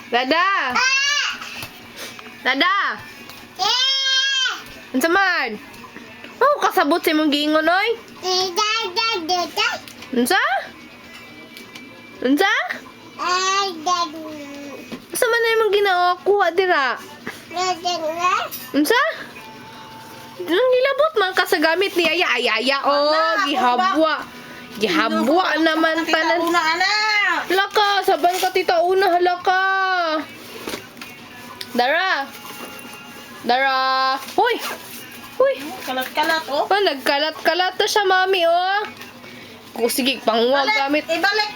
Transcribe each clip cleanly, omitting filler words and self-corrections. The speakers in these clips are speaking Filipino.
Dada! Dada! Unsa man? Oh, kasabot sa imong giingon oy. Unsa? Unsa? Unsa man na imong ginakuha dira? Unsa? Nang gilabot man ka sa gamit ni Aya. Oh, gihabwa. Gihabwa naman tanan. Halaka, saban ka tita una, halaka. Dara. Hoy. Kalat-kalat, oh. Oh, nagkalat-kalat na siya, mami, oh. Oh, sige, panguwag gamit.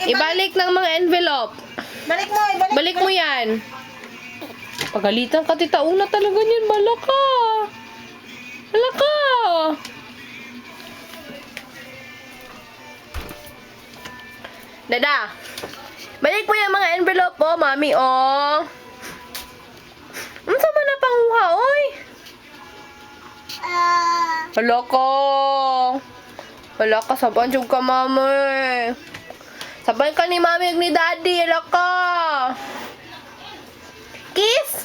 Ibalik ng mga envelope. Balik mo yan. Pagalitan ka, tita. Una talaga niyan. Malaka. Dada. Balik mo yung mga envelope, oh, mami, oh. Ano sa man na panguha, oy? Halaka, saban jud ka, mami. Saban ka ni mami ug ni daddy, halaka. Kiss.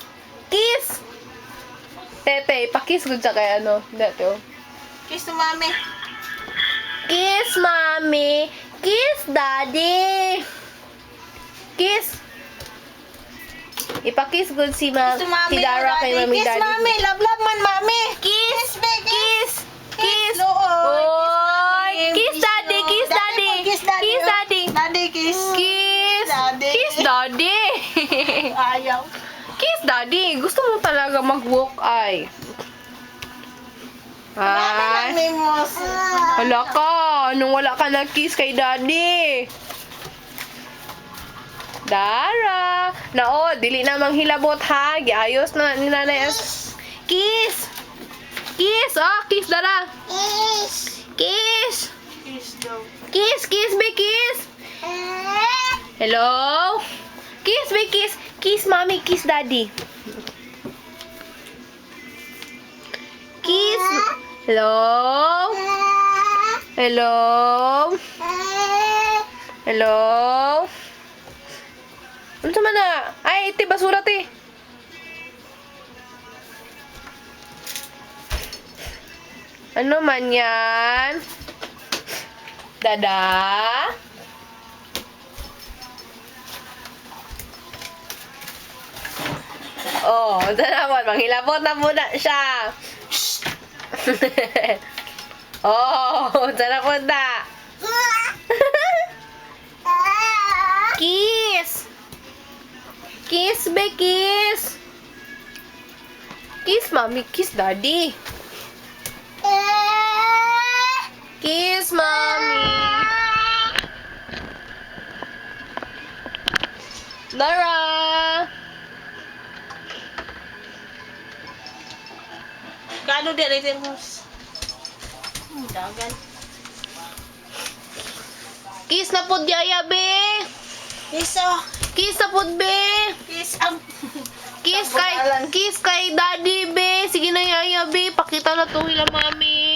Tete, ipakiss gud sa kay ano, dati, oh. Kiss to mami. Kiss, mami. Kiss, daddy. Kiss. Ipakiss gud si Kiss to mami. si Dara kay mami Kiss daddy. mami. Love man mami. Kiss. Oy. Kiss daddy. Kiss daddy. Daddy, kiss. Daddy. Kiss daddy. Ayaw. Kiss daddy. Gusto mo talaga mag-walk ay. Ay. Mimos. Wala ka. Nung wala ka nag-kiss kay daddy. Dara. Dili na manghilabot ha. Giayos na ni nanay. Kiss. Oh, kiss, Dara. Kiss. Kiss daw. Kiss, be kiss. Hello? Kiss, be kiss. Kiss, mommy. Kiss, daddy. Kiss. Hello? Ano naman na? Ay, iti, basura, ti. Ano man yan? Dada? Oh, ito naman. Manghilabot na muna siya. Oh, ito na punta. Kiss. Kiss, be, kiss. Kiss, mommy. Kiss, daddy. Kiss, mommy. Dara. Gano di rin mo? Dagan. Kiss na po, Yaya, be. Kiss, oh. Kiss na po, be. Kiss ang... Kiss kay daddy, be. Sige na, Yaya, be. Pakita na to hila, mami.